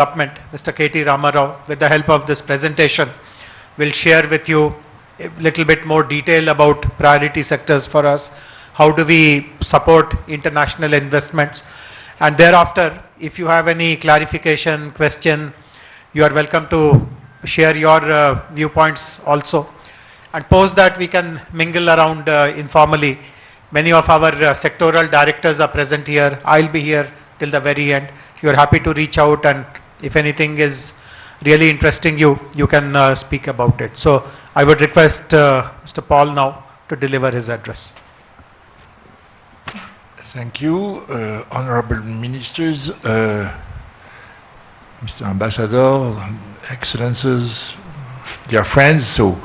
Development, Mr. KT Ramarao, with the help of this presentation, will share with you a little bit more detail about priority sectors for us. How do we support international investments? And thereafter, if you have any clarification, question, you are welcome to share your viewpoints also. And post that, we can mingle around informally. Many of our sectoral directors are present here. I'll be here till the very end. You are happy to reach out, and if anything is really interesting you can speak about it. So I would request Mr. Paul now to deliver his address. Thank you, honorable ministers, Mr. Ambassador, excellences, dear friends. So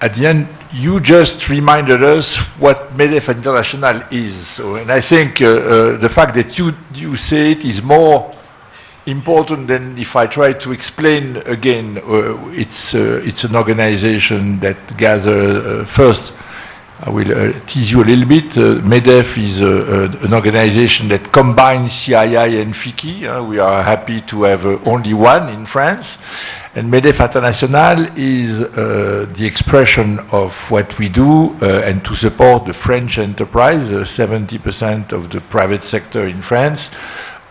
at the end, you just reminded us what MEDEF International is. So, and I think the fact that you say it is more important than if I try to explain again. It's an organization that gathers, first I will tease you a little bit. MEDEF is an organization that combines CII and FICI. We are happy to have only one in France. And MEDEF International is the expression of what we do and to support the French enterprise, 70% of the private sector in France,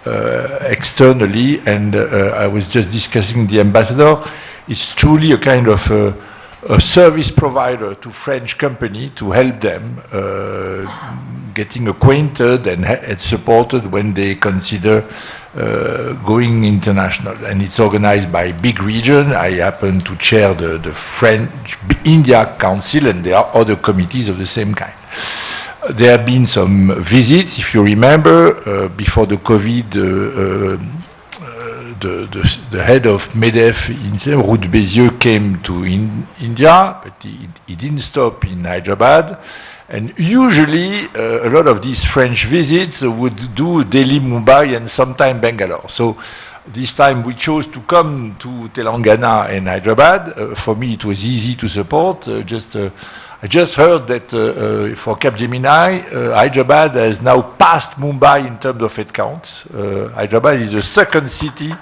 externally. And I was just discussing the ambassador. It's truly a kind of a service provider to French company to help them getting acquainted and supported when they consider going international. And it's organized by big region. I happen to chair the French India Council, and there are other committees of the same kind. There have been some visits, if you remember, before the COVID, the head of MEDEF, Ruud Bézieux, came to India, but he didn't stop in Hyderabad. And usually, a lot of these French visits would do Delhi, Mumbai, and sometime Bangalore. So this time we chose to come to Telangana and Hyderabad. For me, it was easy to support. I just heard that for Capgemini, Hyderabad has now passed Mumbai in terms of headcounts. Hyderabad is the second city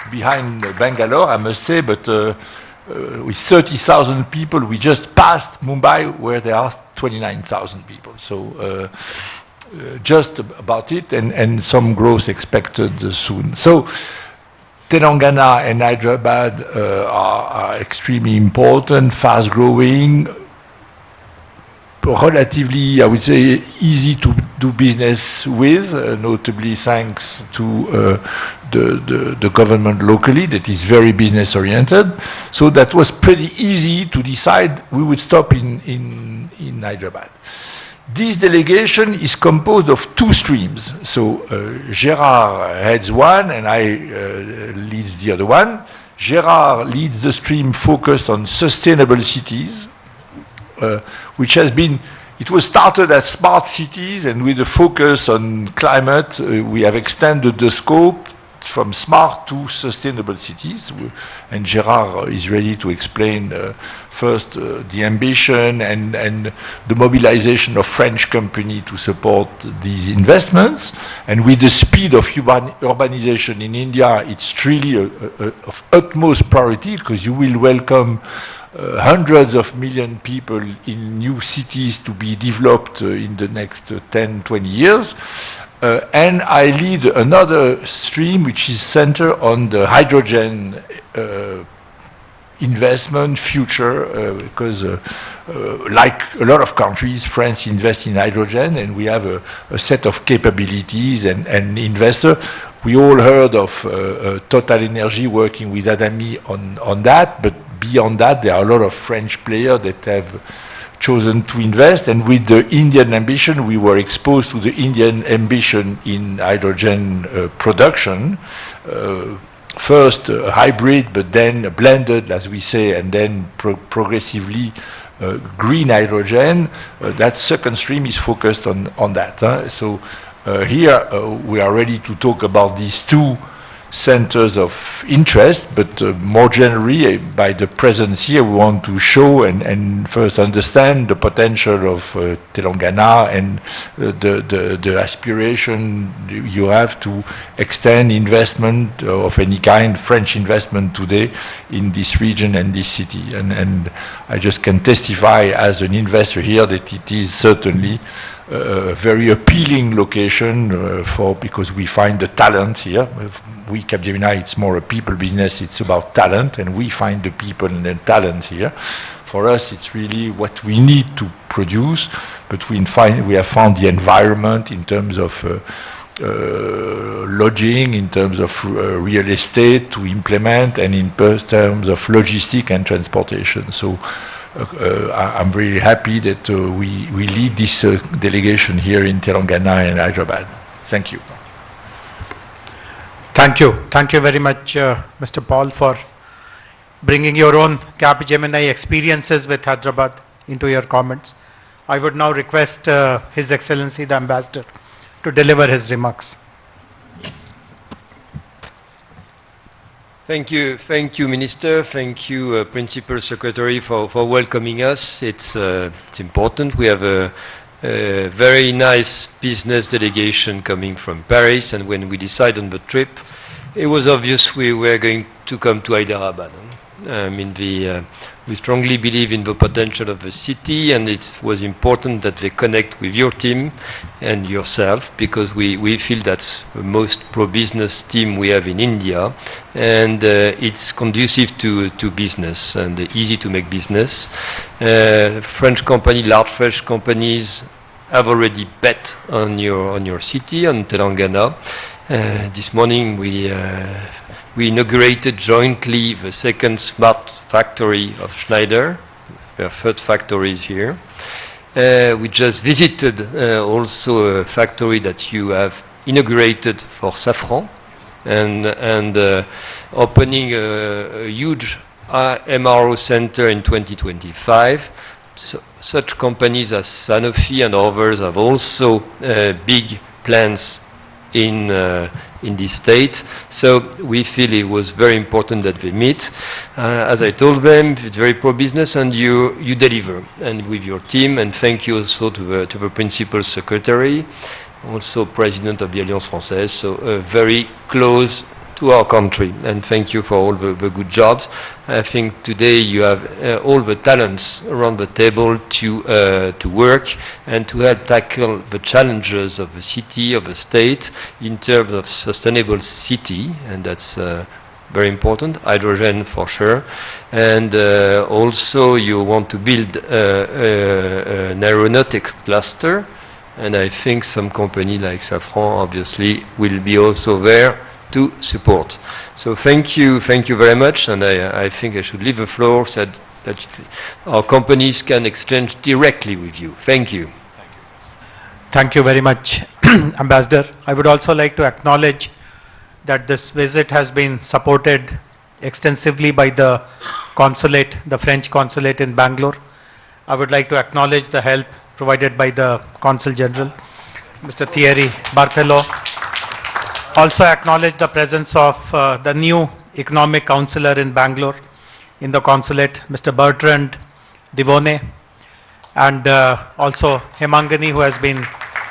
behind Bangalore, I must say, but with 30,000 people, we just passed Mumbai, where there are 29,000 people. So just about it, and some growth expected soon. So Telangana and Hyderabad are extremely important, fast-growing, relatively, I would say, easy to do business with, notably thanks to the government locally that is very business-oriented. So that was pretty easy to decide we would stop in Hyderabad. This delegation is composed of two streams. So Gérard heads one, and I leads the other one. Gérard leads the stream focused on sustainable cities, which has been, it was started as smart cities, and with a focus on climate, we have extended the scope from smart to sustainable cities. And Gérard is ready to explain first the ambition and the mobilization of French company to support these investments. And with the speed of urbanization in India, it's really of utmost priority, because you will welcome hundreds of million people in new cities to be developed in the next 10, 20 years. And I lead another stream which is centered on the hydrogen investment future, because like a lot of countries, France invests in hydrogen, and we have a set of capabilities and investors. We all heard of Total Energy working with Adani on that, but beyond that, there are a lot of French players that have chosen to invest. And with the Indian ambition, we were exposed to the Indian ambition in hydrogen production. First hybrid, but then blended, as we say, and then progressively green hydrogen. That second stream is focused on that. So here we are ready to talk about these two centers of interest, but more generally, by the presence here, we want to show and first understand the potential of Telangana and the aspiration you have to extend investment of any kind, French investment today, in this region and this city. And I just can testify as an investor here that it is certainly a very appealing location because we find the talent here. We, Capgemini, it's more a people business, it's about talent, and we find the people and the talent here. For us, it's really what we need to produce, but we have found the environment in terms of lodging, in terms of real estate to implement, and in terms of logistics and transportation. So I'm really happy that we lead this delegation here in Telangana and Hyderabad. Thank you. Thank you. Thank you very much, Mr. Paul, for bringing your own Capgemini experiences with Hyderabad into your comments. I would now request His Excellency the Ambassador to deliver his remarks. Thank you, Minister. Thank you, Principal Secretary, for welcoming us. It's important. We have a very nice business delegation coming from Paris, and when we decided on the trip, it was obvious we were going to come to Hyderabad. I mean, we strongly believe in the potential of the city, and it was important that they connect with your team and yourself, because we feel that's the most pro-business team we have in India, and it's conducive to business and easy to make business. French company, large French companies have already bet on your city, on Telangana. This morning we inaugurated jointly the second smart factory of Schneider. Their third factory is here. We just visited also a factory that you have inaugurated for Safran, and opening a huge MRO center in 2025. So, such companies as Sanofi and others have also big plans in this state. So we feel it was very important that they meet. As I told them, it's very pro-business, and you deliver, and with your team. And thank you also to the Principal Secretary, also President of the Alliance Française, so very close to our country. And thank you for all the good jobs. I think today you have all the talents around the table to work and to help tackle the challenges of the city, of the state, in terms of sustainable city, and that's very important, hydrogen for sure. And also you want to build an aeronautics cluster, and I think some company like Safran obviously will be also there to support. So thank you very much, and I think I should leave the floor so that our companies can exchange directly with you. Thank you. Thank you very much, Ambassador. I would also like to acknowledge that this visit has been supported extensively by the consulate, the French consulate in Bangalore. I would like to acknowledge the help provided by the Consul General, Mr. Thierry Barthelot. Also acknowledge the presence of the new economic counselor in Bangalore in the consulate, Mr. Bertrand Devone, and also Hemangani, who has been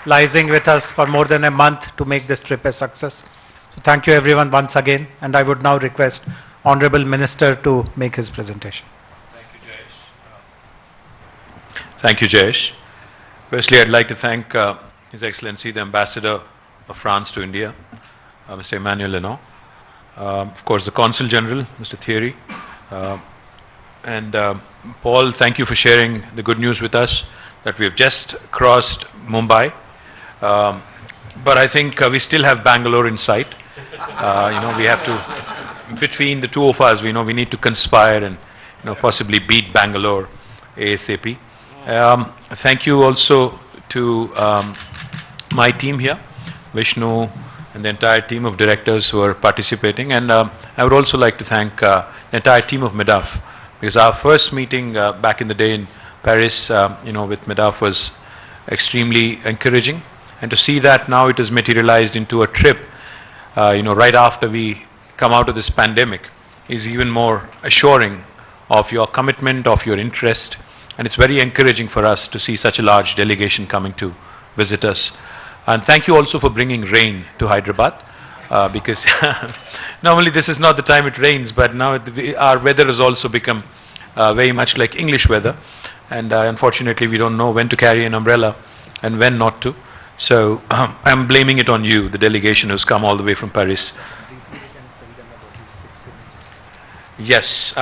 liaising with us for more than a month to make this trip a success. So thank you everyone once again, and I would now request Honorable Minister to make his presentation. Thank you, Jayesh. Firstly, I'd like to thank His Excellency the Ambassador of France to India, Mr. Emmanuel Lenon, of course the Consul General, Mr. Thierry, and Paul, thank you for sharing the good news with us that we have just crossed Mumbai, but I think we still have Bangalore in sight. We have to, between the two of us, we know we need to conspire and possibly beat Bangalore ASAP. Thank you also to my team here, Vishnu, and the entire team of directors who are participating. And I would also like to thank the entire team of MEDEF, because our first meeting back in the day in Paris, with MEDEF was extremely encouraging. And to see that now it has materialized into a trip, right after we come out of this pandemic is even more assuring of your commitment, of your interest, and it's very encouraging for us to see such a large delegation coming to visit us. And thank you also for bringing rain to Hyderabad, because normally this is not the time it rains, but now our weather has also become very much like English weather, and unfortunately we don't know when to carry an umbrella and when not to. So I'm blaming it on you, the delegation who's come all the way from Paris. Yes,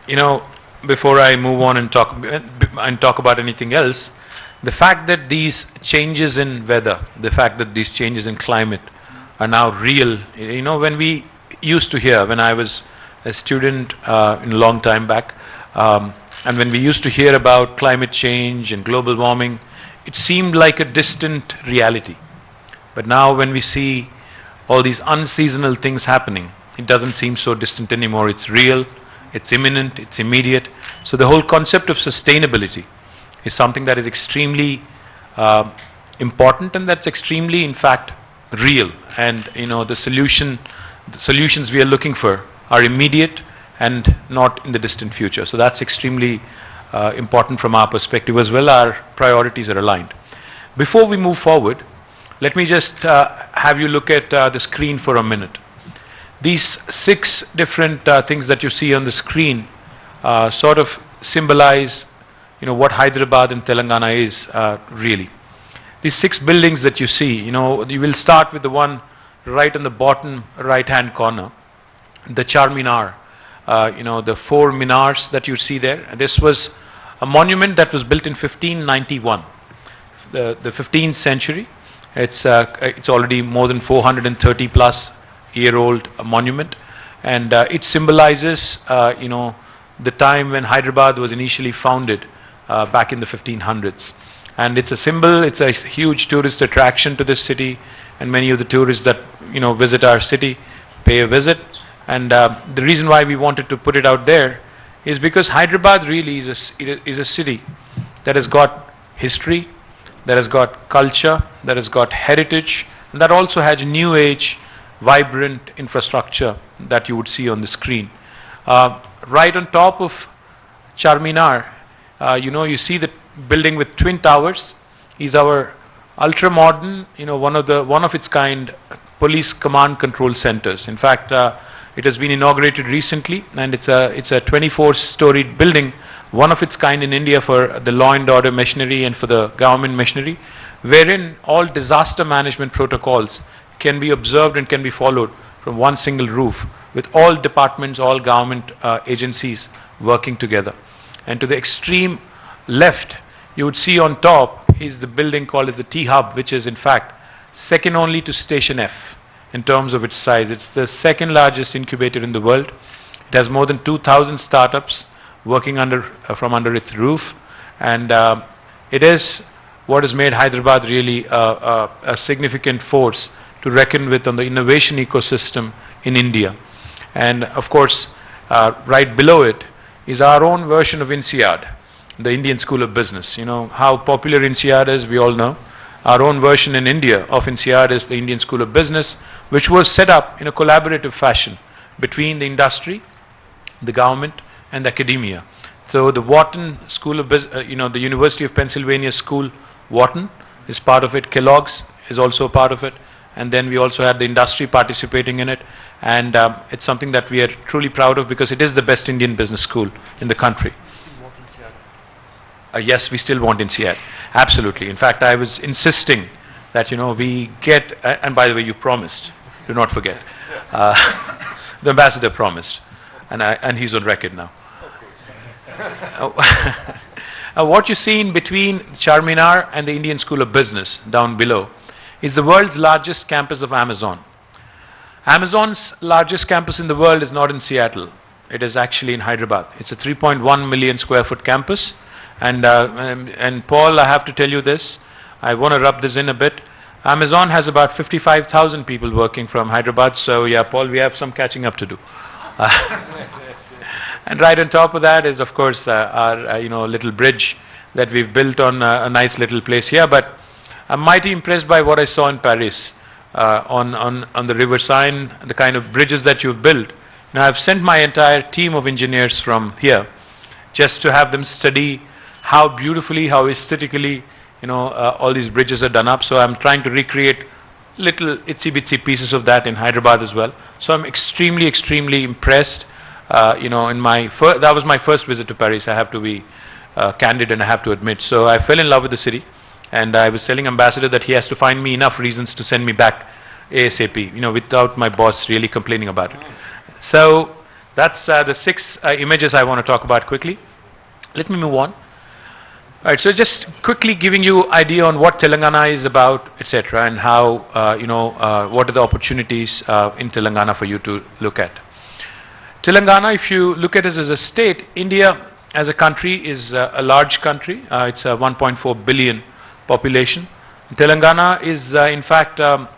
you know, before I move on and talk about anything else, the fact that these changes in weather, the fact that these changes in climate are now real. You know, when we used to hear, when I was a student in a long time back, and when we used to hear about climate change and global warming, it seemed like a distant reality. But now when we see all these unseasonal things happening, it doesn't seem so distant anymore. It's real, it's imminent, it's immediate. So the whole concept of sustainability is something that is extremely important, and that's extremely, in fact, real. And you know, the solutions we are looking for are immediate and not in the distant future. So that's extremely important from our perspective as well. Our priorities are aligned. Before we move forward, let me just have you look at the screen for a minute. These 6 different things that you see on the screen sort of symbolize, you know, what Hyderabad and Telangana is really. These 6 buildings that you see, you know, you will start with the one right on the bottom right-hand corner, the Charminar. You know, the 4 minars that you see there. This was a monument that was built in 1591, the 15th century. It's already more than 430 plus year old monument, and it symbolizes you know, the time when Hyderabad was initially founded back in the 1500s. And it's a symbol, it's a huge tourist attraction to this city, and many of the tourists that, you know, visit our city pay a visit. And the reason why we wanted to put it out there is because Hyderabad really is a city that has got history, that has got culture, that has got heritage, and that also has new age, vibrant infrastructure that you would see on the screen. Right on top of Charminar, you know, you see the building with twin towers is our ultra modern, you know, one of its kind police command control centers. In fact, it has been inaugurated recently, and it's a 24-storied building, one of its kind in India for the law and order machinery and for the government machinery, wherein all disaster management protocols can be observed and can be followed from one single roof, with all departments, all government agencies working together. And to the extreme left, you would see on top is the building called as the T-Hub, which is in fact second only to Station F in terms of its size. It's the second largest incubator in the world. It has more than 2,000 startups working from under its roof, and it is what has made Hyderabad really a significant force to reckon with on the innovation ecosystem in India. And of course, right below it is our own version of INSEAD, the Indian School of Business. You know how popular INSEAD is, we all know. Our own version in India of INSEAD is the Indian School of Business, which was set up in a collaborative fashion between the industry, the government, and academia. So the Wharton School of Business, you know, the University of Pennsylvania School, Wharton is part of it. Kellogg's is also a part of it. And then we also had the industry participating in it. And it's something that we are truly proud of because it is the best Indian business school in the country. Yes, we still want INSEAD. Absolutely. In fact, I was insisting that, you know, we get, and by the way, you promised, do not forget. The ambassador promised, and he's on record now. What you see in between Charminar and the Indian School of Business down below is the world's largest campus of Amazon. Amazon's largest campus in the world is not in Seattle. It is actually in Hyderabad. It's a 3.1 million square foot campus. And Paul, I have to tell you this. I want to rub this in a bit. Amazon has about 55,000 people working from Hyderabad. So yeah, Paul, we have some catching up to do. And right on top of that is, of course, our you know, little bridge that we've built on a nice little place here. But I'm mighty impressed by what I saw in Paris on the River Seine, the kind of bridges that you've built. Now, I've sent my entire team of engineers from here just to have them study how beautifully, how aesthetically, all these bridges are done up. So I'm trying to recreate little itsy-bitsy pieces of that in Hyderabad as well. So I'm extremely, extremely impressed. That was my first visit to Paris. I have to be candid and I have to admit. So I fell in love with the city, and I was telling Ambassador that he has to find me enough reasons to send me back ASAP, without my boss really complaining about it. So that's the 6 images I want to talk about quickly. Let me move on. All right, so just quickly giving you idea on what Telangana is about, etc., and how, what are the opportunities in Telangana for you to look at. Telangana, if you look at it as a state, India as a country is a large country. It's a 1.4 billion population. Telangana is, in fact, a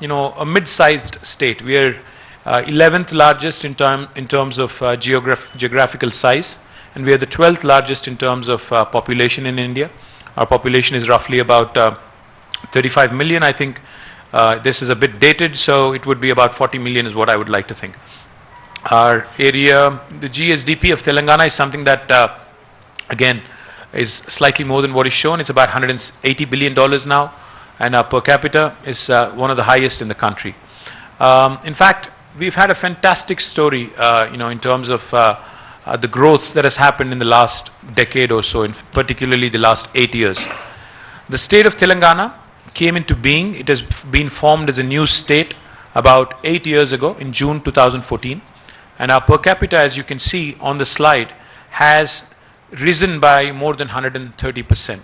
mid-sized state. We are 11th largest in terms of geographical size, and we are the 12th largest in terms of population in India. Our population is roughly about 35 million. I think this is a bit dated, so it would be about 40 million is what I would like to think. Our area, the GSDP of Telangana is something that, again, is slightly more than what is shown. It's about $180 billion now, and our per capita is one of the highest in the country. In fact, we've had a fantastic story, in terms of the growth that has happened in the last decade or so, particularly the last 8 years. The state of Telangana came into being. It has been formed as a new state about 8 years ago in June 2014. And our per capita, as you can see on the slide, has risen by more than 130%.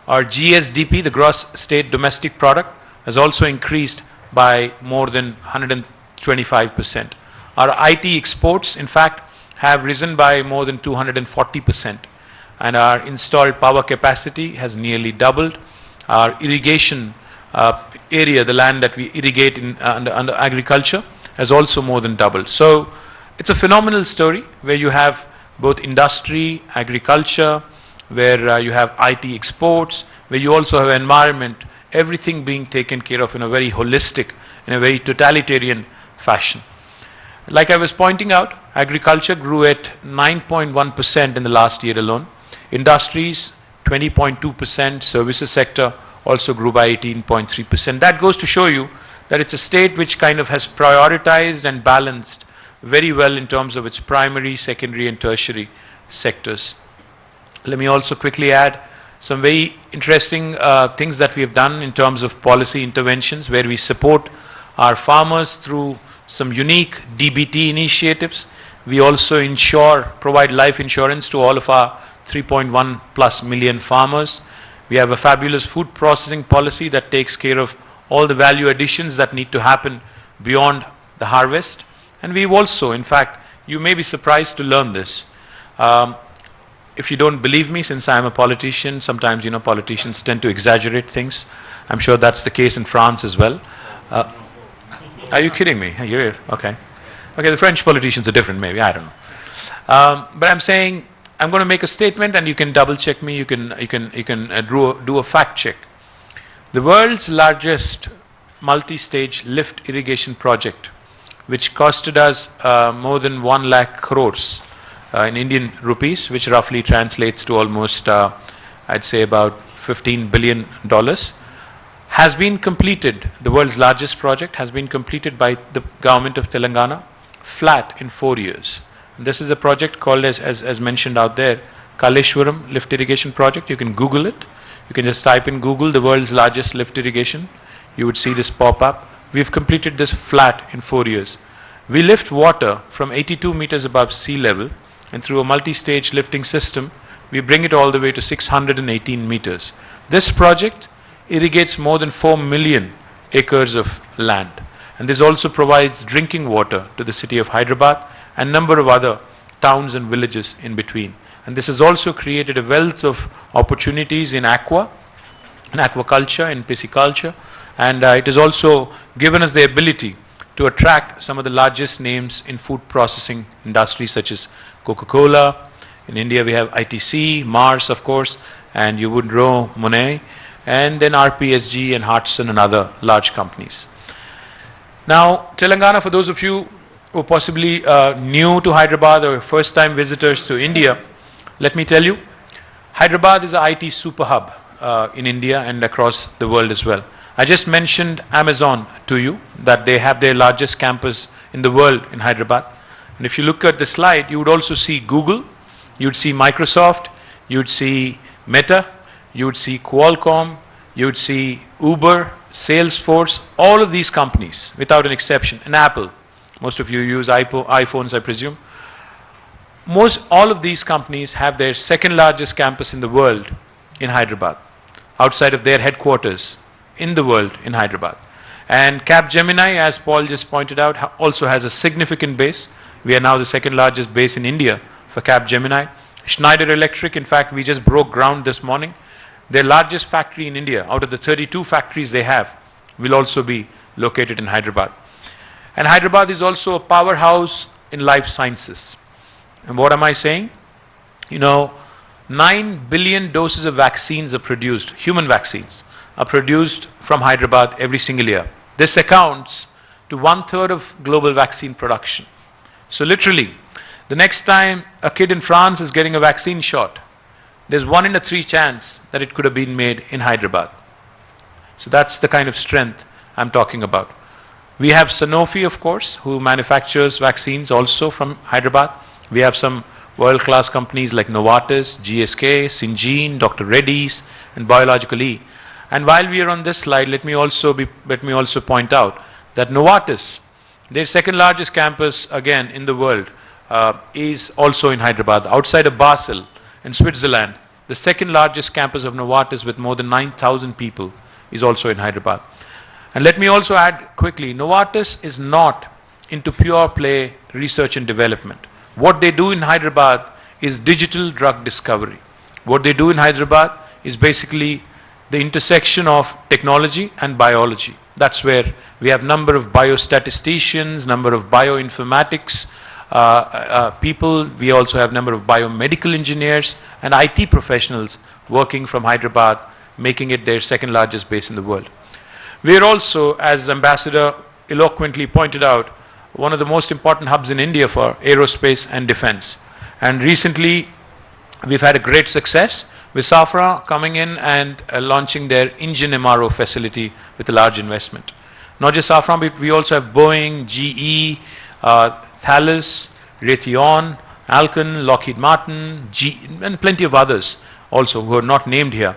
Our GSDP, the gross state domestic product, has also increased by more than 125%. Our IT exports, in fact, have risen by more than 240%. And our installed power capacity has nearly doubled. Our irrigation area, the land that we irrigate under agriculture, has also more than doubled. So it's a phenomenal story where you have both industry, agriculture, where you have IT exports, where you also have environment, everything being taken care of in a very holistic, in a very totalitarian fashion. Like I was pointing out, agriculture grew at 9.1% in the last year alone. Industries, 20.2%. Services sector also grew by 18.3%. That goes to show you that it's a state which kind of has prioritized and balanced very well in terms of its primary, secondary, and tertiary sectors. Let me also quickly add some very interesting things that we have done in terms of policy interventions, where we support our farmers through some unique DBT initiatives. We also provide life insurance to all of our 3.1 plus million farmers. We have a fabulous food processing policy that takes care of all the value additions that need to happen beyond the harvest. And we've also, in fact, you may be surprised to learn this. If you don't believe me, since I'm a politician, sometimes, politicians tend to exaggerate things. I'm sure that's the case in France as well. Are you kidding me? You're okay. Okay, the French politicians are different, maybe. I don't know. But I'm saying I'm going to make a statement, and you can double check me. You can do a fact check. The world's largest multi-stage lift irrigation project, which costed us more than 1 lakh crores in Indian rupees, which roughly translates to almost, I'd say, about $15 billion. Has been completed. The world's largest project has been completed by the government of Telangana flat in 4 years. And this is a project called, as mentioned out there, Kaleshwaram Lift Irrigation Project. You can Google it. You can just type in Google the world's largest lift irrigation. You would see this pop up. We've completed this flat in 4 years. We lift water from 82 meters above sea level, and through a multi-stage lifting system, we bring it all the way to 618 meters. This project irrigates more than 4 million acres of land. And this also provides drinking water to the city of Hyderabad and a number of other towns and villages in between. And this has also created a wealth of opportunities in aquaculture, in pisciculture, and it has also given us the ability to attract some of the largest names in food processing industries such as Coca-Cola. In India we have ITC, Mars of course, and you would know Monet, and then RPSG and Hartson and other large companies. Now, Telangana, for those of you who are possibly new to Hyderabad or first-time visitors to India, let me tell you, Hyderabad is an IT super hub in India and across the world as well. I just mentioned Amazon to you, that they have their largest campus in the world in Hyderabad. And if you look at the slide, you would also see Google, you would see Microsoft, you would see Meta, you would see Qualcomm, you would see Uber, Salesforce, all of these companies, without an exception, and Apple. Most of you use iPhones, I presume. All of these companies have their second largest campus in the world in Hyderabad, outside of their headquarters in the world in Hyderabad. And Capgemini, as Paul just pointed out, also has a significant base. We are now the second largest base in India for Capgemini. Schneider Electric, in fact, we just broke ground this morning. Their largest factory in India, out of the 32 factories they have, will also be located in Hyderabad. And Hyderabad is also a powerhouse in life sciences. And what am I saying? 9 billion doses of vaccines are produced, human vaccines, are produced from Hyderabad every single year. This accounts to 1/3 of global vaccine production. So literally, the next time a kid in France is getting a vaccine shot, there's 1 in 3 chance that it could have been made in Hyderabad. So that's the kind of strength I'm talking about. We have Sanofi, of course, who manufactures vaccines also from Hyderabad. We have some world-class companies like Novartis, GSK, Syngene, Dr. Reddy's, and Biological E. And while we are on this slide, let me also point out that Novartis, their second largest campus again in the world, is also in Hyderabad, outside of Basel in Switzerland. The second largest campus of Novartis, with more than 9,000 people, is also in Hyderabad. And let me also add quickly, Novartis is not into pure play research and development. What they do in Hyderabad is digital drug discovery. What they do in Hyderabad is basically the intersection of technology and biology. That's where we have number of biostatisticians, number of bioinformatics people. We also have number of biomedical engineers and IT professionals working from Hyderabad, making it their second largest base in the world. We are also, as Ambassador eloquently pointed out, one of the most important hubs in India for aerospace and defense. And recently, we've had a great success with Safran coming in and launching their engine MRO facility with a large investment. Not just Safran, but we also have Boeing, GE, Thales, Raytheon, Alcon, Lockheed Martin, and plenty of others also who are not named here.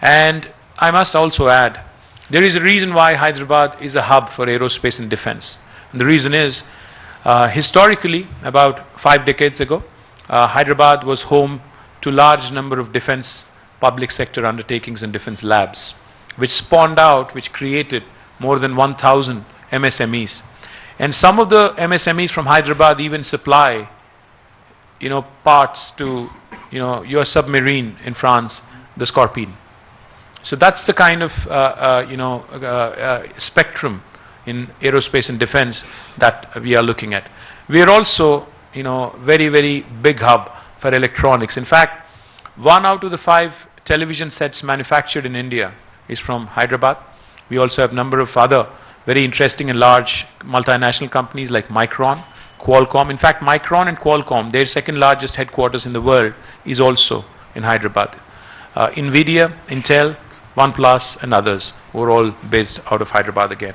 And I must also add, there is a reason why Hyderabad is a hub for aerospace and defense. And the reason is, historically, about 5 decades ago, Hyderabad was home to large number of defense public sector undertakings and defense labs, which spawned out, which created more than 1,000 MSMEs. And some of the MSMEs from Hyderabad even supply, parts to, your submarine in France, the Scorpion. So that's the kind of, spectrum in aerospace and defense that we are looking at. We are also, very, very big hub for electronics. In fact, 1 out of the 5 television sets manufactured in India is from Hyderabad. We also have a number of other very interesting and large multinational companies like Micron, Qualcomm. In fact, Micron and Qualcomm, their second largest headquarters in the world, is also in Hyderabad. NVIDIA, Intel, OnePlus, and others were all based out of Hyderabad again.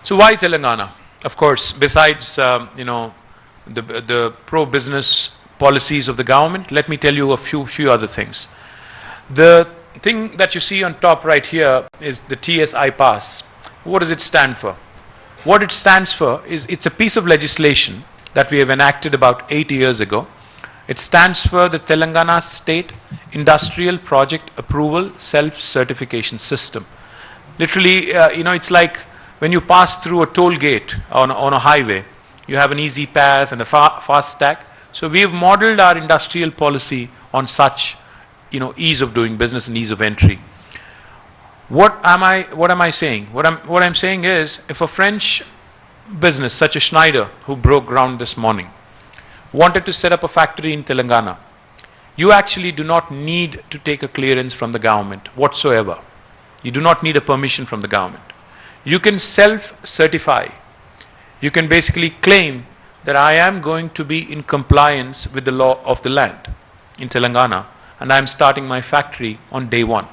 So why Telangana? Of course, besides the pro-business policies of the government, let me tell you a few other things. The thing that you see on top right here is the TSI pass. What does it stand for? What it stands for is, it's a piece of legislation that we have enacted about 8 years ago. It stands for the Telangana State Industrial Project Approval Self-Certification System. Literally, it's like when you pass through a toll gate on a highway, you have an easy pass and a fast tag. So we have modeled our industrial policy on such, ease of doing business and ease of entry. What am I saying? What I'm saying is, if a French business such as Schneider, who broke ground this morning, wanted to set up a factory in Telangana, you actually do not need to take a clearance from the government whatsoever. You do not need a permission from the government. you can self-certify. You can basically claim that I am going to be in compliance with the law of the land in Telangana, and I am starting my factory on day one.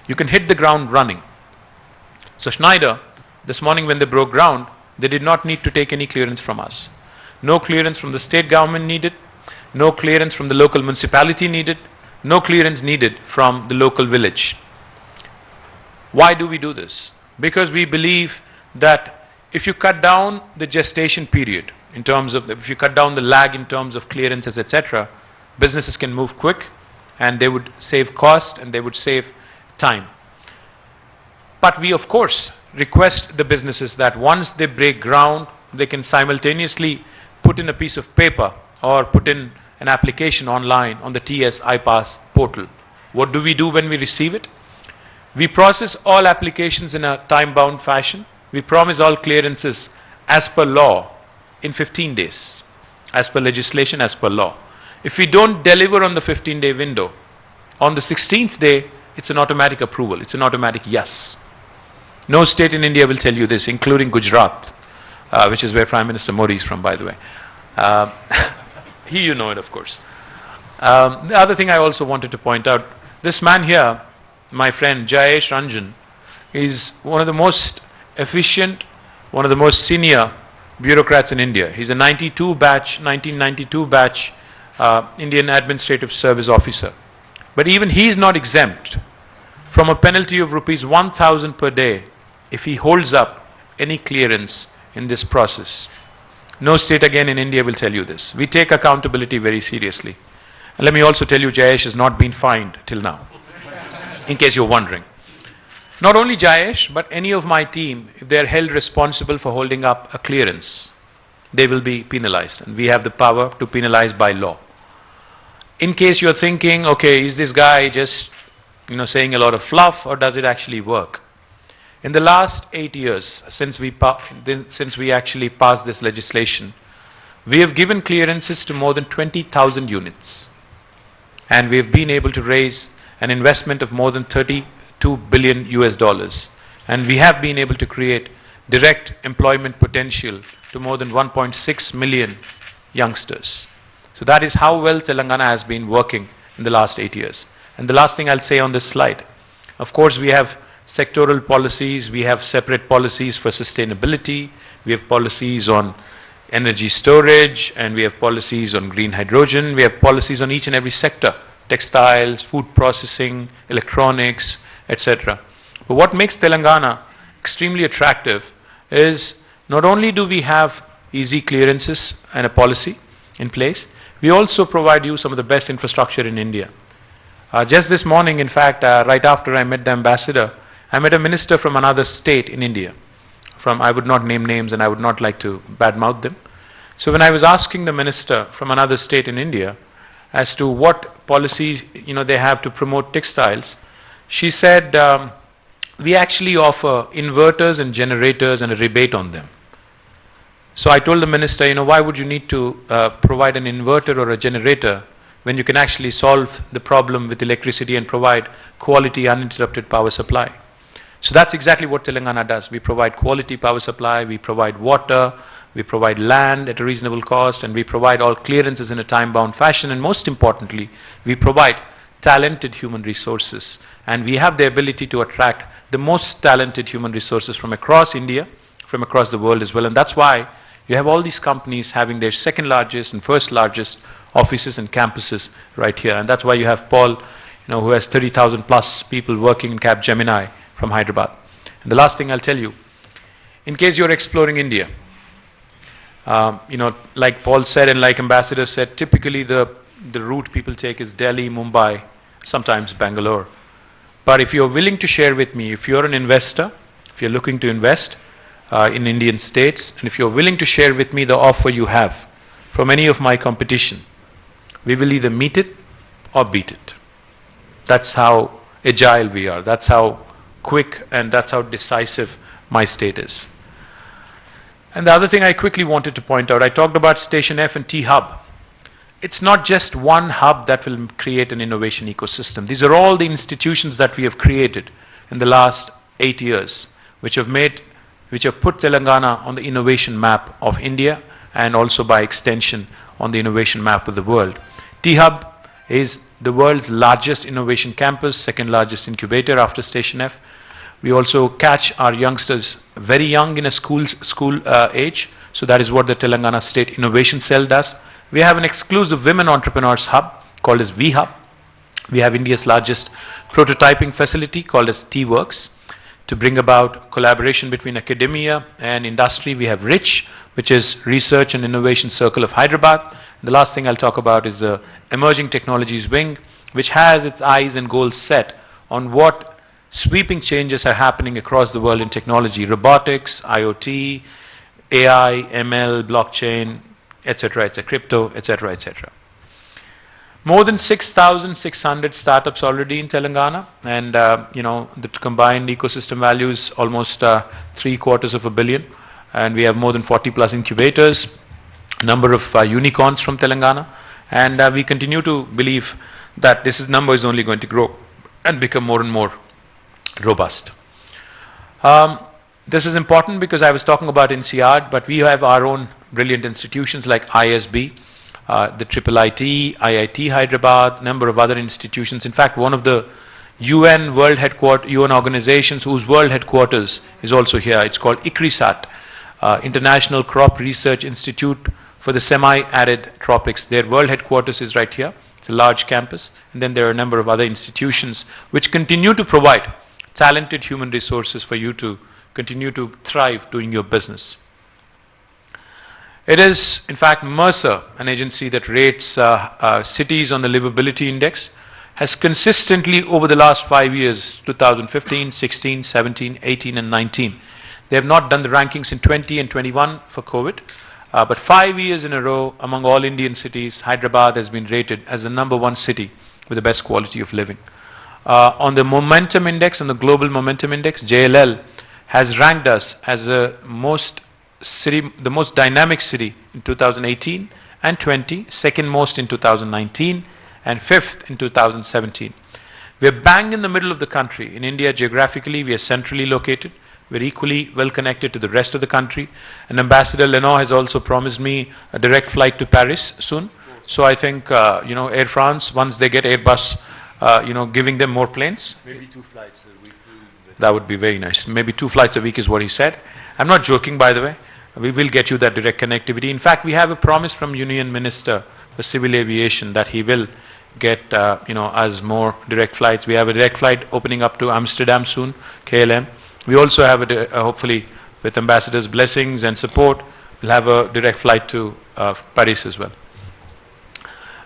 You can hit the ground running. So Schneider, this morning when they broke ground, they did not need to take any clearance from us. No clearance from the state government needed, no clearance from the local municipality needed, no clearance needed from the local village. Why do we do this? Because we believe that if you cut down the gestation period, in terms of, if you cut down the lag in terms of clearances, etc., businesses can move quick and they would save cost and they would save time. But we, of course, request the businesses that once they break ground, they can simultaneously put in a piece of paper or put in an application online on the TS iPass portal. What do we do when we receive it? We process all applications in a time-bound fashion. We promise all clearances as per law in 15 days, as per legislation, as per law. If we don't deliver on the 15-day window, on the 16th day, it's an automatic approval. It's an automatic yes. No state in India will tell you this, including Gujarat, which is where Prime Minister Modi is from, by the way. You know it, of course. The other thing I also wanted to point out, this man here, my friend Jayesh Ranjan, is one of the most efficient, one of the most senior bureaucrats in India. He's a 1992 batch Indian Administrative Service officer. But even he is not exempt from a penalty of rupees 1,000 per day if he holds up any clearance in this process. No state again in India will tell you this. We take accountability very seriously. And let me also tell you, Jayesh has not been fined till now, in case you're wondering. Not only Jayesh, but any of my team, if they are held responsible for holding up a clearance, they will be penalized. And we have the power to penalize by law. In case you're thinking, okay, is this guy just saying a lot of fluff, or does it actually work? In the last 8 years, since we actually passed this legislation, we have given clearances to more than 20,000 units. And we have been able to raise an investment of more than $32 billion US. And we have been able to create direct employment potential to more than 1.6 million youngsters. So that is how well Telangana has been working in the last 8 years. And the last thing I'll say on this slide, of course we have sectoral policies, we have separate policies for sustainability, we have policies on energy storage, and we have policies on green hydrogen, we have policies on each and every sector, textiles, food processing, electronics, etc. But what makes Telangana extremely attractive is not only do we have easy clearances and a policy in place, we also provide you some of the best infrastructure in India. Just this morning, in fact, right after I met the ambassador, I met a minister from another state in India. I would not name names and I would not like to badmouth them. So when I was asking the minister from another state in India as to what policies they have to promote textiles, she said, we actually offer inverters and generators and a rebate on them. So I told the minister, why would you need to provide an inverter or a generator when you can actually solve the problem with electricity and provide quality uninterrupted power supply? So that's exactly what Telangana does. We provide quality power supply, we provide water, we provide land at a reasonable cost, and we provide all clearances in a time-bound fashion, and most importantly, we provide talented human resources. And we have the ability to attract the most talented human resources from across India, from across the world as well. And that's why you have all these companies having their second largest and first largest offices and campuses right here. And that's why you have Paul, who has 30,000 plus people working in Capgemini from Hyderabad. And the last thing I'll tell you, in case you're exploring India, like Paul said and like Ambassador said, typically the route people take is Delhi, Mumbai, sometimes Bangalore. But if you're willing to share with me, if you're an investor, if you're looking to invest in Indian states, and if you're willing to share with me the offer you have from any of my competition, we will either meet it or beat it. That's how agile we are. That's how quick and that's how decisive my state is. And the other thing I quickly wanted to point out, I talked about Station F and T Hub. It's not just one hub that will create an innovation ecosystem. These are all the institutions that we have created in the last 8 years, which have made which have put Telangana on the innovation map of India and also by extension on the innovation map of the world. T-Hub is the world's largest innovation campus, second largest incubator after Station F. We also catch our youngsters very young in a school age. So that is what the Telangana State Innovation Cell does. We have an exclusive women entrepreneurs hub called as V-Hub. We have India's largest prototyping facility called as T-Works. To bring about collaboration between academia and industry, we have RICH, which is Research and Innovation Circle of Hyderabad. The last thing I'll talk about is the Emerging Technologies Wing, which has its eyes and goals set on what sweeping changes are happening across the world in technology, robotics, IoT, AI, ML, blockchain, etc., etc., crypto, etc., etc. More than 6,600 startups already in Telangana, and the combined ecosystem value is almost $750 million, and we have more than 40 plus incubators, number of unicorns from Telangana, and we continue to believe that this number is only going to grow and become more and more robust. This is important because I was talking about NCR, but we have our own brilliant institutions like ISB, the IIT Hyderabad, number of other institutions. In fact, one of the UN organizations whose world headquarters is also here. It's called ICRISAT, International Crop Research Institute for the Semi-Arid Tropics. Their world headquarters is right here. It's a large campus. And then there are a number of other institutions which continue to provide talented human resources for you to continue to thrive doing your business. It is, in fact, Mercer, an agency that rates cities on the livability index, has consistently over the last 5 years, 2015, 16, 17, 18, and 19. They have not done the rankings in 20 and 21 for COVID, but 5 years in a row among all Indian cities, Hyderabad has been rated as the #1 city with the best quality of living. On the momentum index, on the global momentum index, JLL has ranked us as the most dynamic city in 2018 and 20, second most in 2019, and fifth in 2017. We are bang in the middle of the country. In India, geographically, we are centrally located. We're equally well connected to the rest of the country. And Ambassador Leno has also promised me a direct flight to Paris soon. So I think, Air France, once they get Airbus, giving them more planes. Maybe 2 flights a week. That would be very nice. Maybe 2 flights a week is what he said. I'm not joking, by the way. We will get you that direct connectivity. In fact, we have a promise from Union Minister for Civil Aviation that he will get, us more direct flights. We have a direct flight opening up to Amsterdam soon, KLM. We also have, hopefully, with Ambassador's blessings and support, we'll have a direct flight to Paris as well.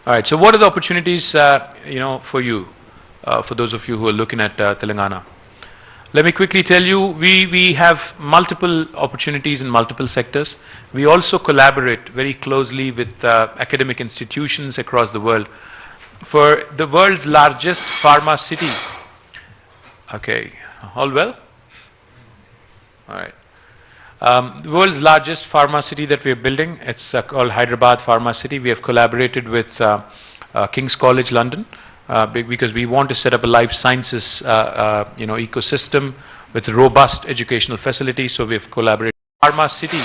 All right, so what are the opportunities, for you, for those of you who are looking at Telangana? Let me quickly tell you, we have multiple opportunities in multiple sectors. We also collaborate very closely with academic institutions across the world. For the world's largest pharma city, okay, all well? All right. The world's largest pharma city that we are building, it's called Hyderabad Pharma City. We have collaborated with King's College London. Because we want to set up a life sciences, ecosystem with robust educational facilities. So we have collaborated. Pharma City.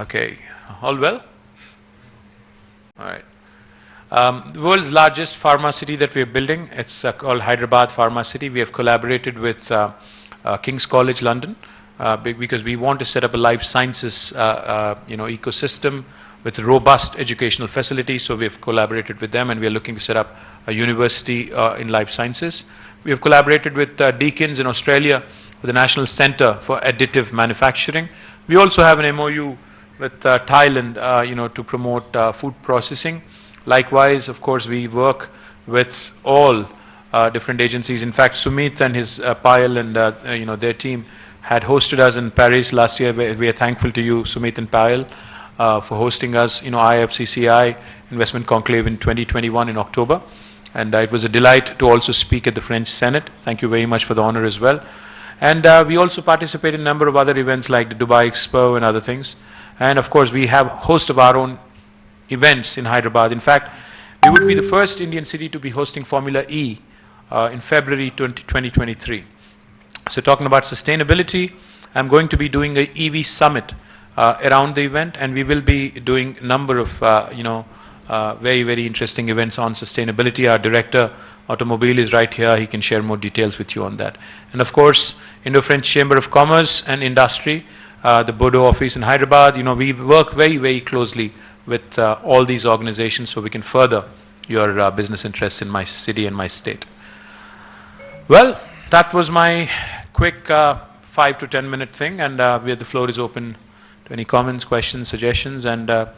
Okay, all well? All right. The world's largest pharma city that we are building, it's called Hyderabad Pharma City. We have collaborated with King's College London because we want to set up a life sciences, ecosystem with robust educational facilities. So we have collaborated with them and we are looking to set up a university in life sciences. We have collaborated with Deakins in Australia with the National Centre for Additive Manufacturing. We also have an MOU with Thailand, to promote food processing. Likewise, of course, we work with all different agencies. In fact, Sumit and his Payal and their team had hosted us in Paris last year. We are thankful to you, Sumit and Payal, for hosting us, IFCCI Investment Conclave in 2021 in October. And it was a delight to also speak at the French Senate. Thank you very much for the honor as well. And we also participate in a number of other events like the Dubai Expo and other things. And of course, we have a host of our own events in Hyderabad. In fact, we would be the first Indian city to be hosting Formula E in February 2023. So talking about sustainability, I'm going to be doing a EV summit around the event, and we will be doing a number of very, very interesting events on sustainability. Our director automobile is right here. He can share more details with you on that. And of course, Indo-French Chamber of Commerce and Industry, the Bodo office in Hyderabad, we work very, very closely with all these organizations so we can further your business interests in my city and my state. Well, that was my quick 5 to 10 minute thing, and the floor is open to any comments, questions, suggestions, and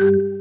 you.